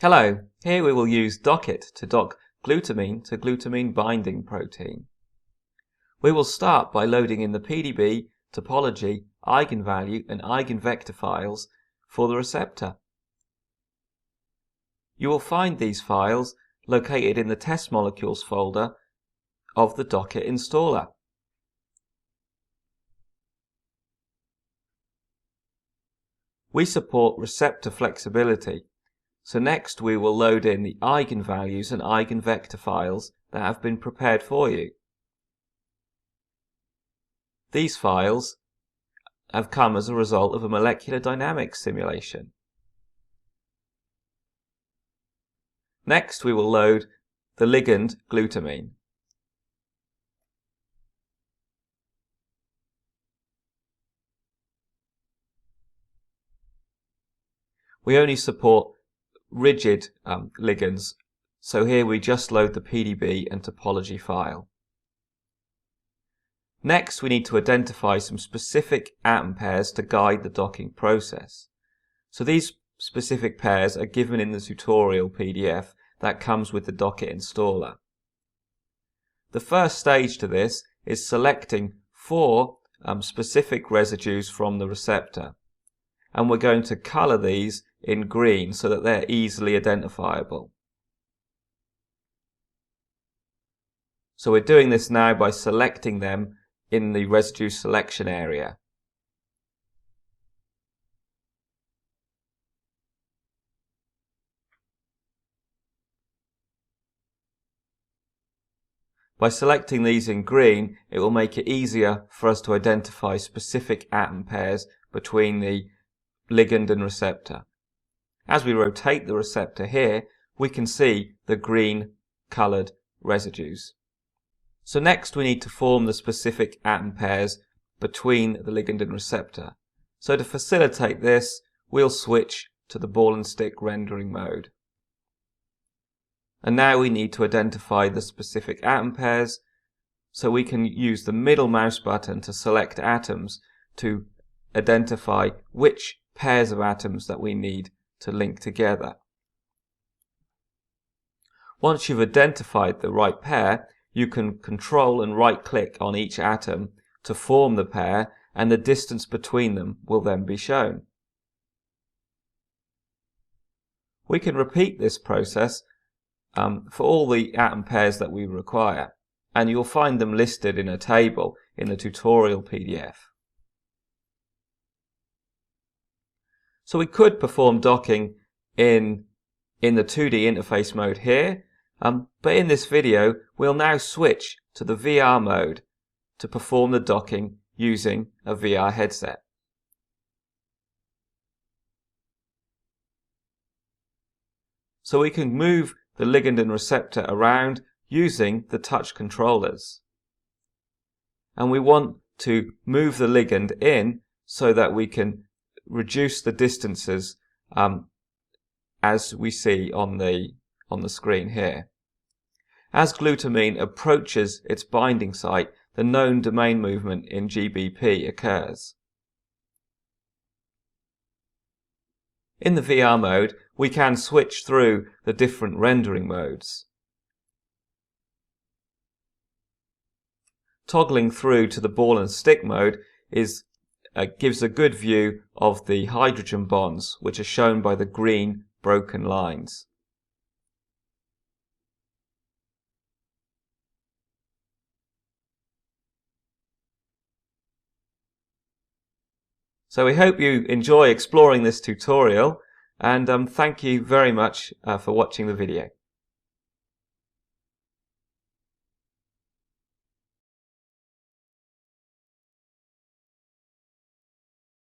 Hello, here we will use docket to dock glutamine to glutamine binding protein. We will start by loading in the PDB, topology, eigenvalue and eigenvector files for the receptor. You will find these files located in the test molecules folder of the docket installer. We support receptor flexibility. So next we will load in the eigenvalues and eigenvector files that have been prepared for you. These files have come as a result of a molecular dynamics simulation. Next we will load the ligand glutamine. We only support rigid ligands, so here we just load the PDB and topology file. Next we need to identify some specific atom pairs to guide the docking process. So these specific pairs are given in the tutorial PDF that comes with the docket installer. The first stage to this is selecting 4 specific residues from the receptor, and we're going to colour these in green so that they're easily identifiable. So we're doing this now by selecting them in the residue selection area. By selecting these in green, it will make it easier for us to identify specific atom pairs between the ligand and receptor. As we rotate the receptor here, we can see the green coloured residues. So next we need to form the specific atom pairs between the ligand and receptor. So to facilitate this, we'll switch to the ball and stick rendering mode. And now we need to identify the specific atom pairs, so we can use the middle mouse button to select atoms to identify which pairs of atoms that we need to link together. Once you've identified the right pair, you can control and right click on each atom to form the pair, and the distance between them will then be shown. We can repeat this process for all the atom pairs that we require, and you'll find them listed in a table in the tutorial PDF. So we could perform docking in the 2D interface mode here, but in this video we'll now switch to the VR mode to perform the docking using a VR headset. So we can move the ligand and receptor around using the touch controllers. And we want to move the ligand in so that we can reduce the distances as we see on the screen here. As glutamine approaches its binding site, the known domain movement in GBP occurs. In the VR mode, we can switch through the different rendering modes. Toggling through to the ball and stick mode gives a good view of the hydrogen bonds, which are shown by the green broken lines. So we hope you enjoy exploring this tutorial, and thank you very much for watching the video.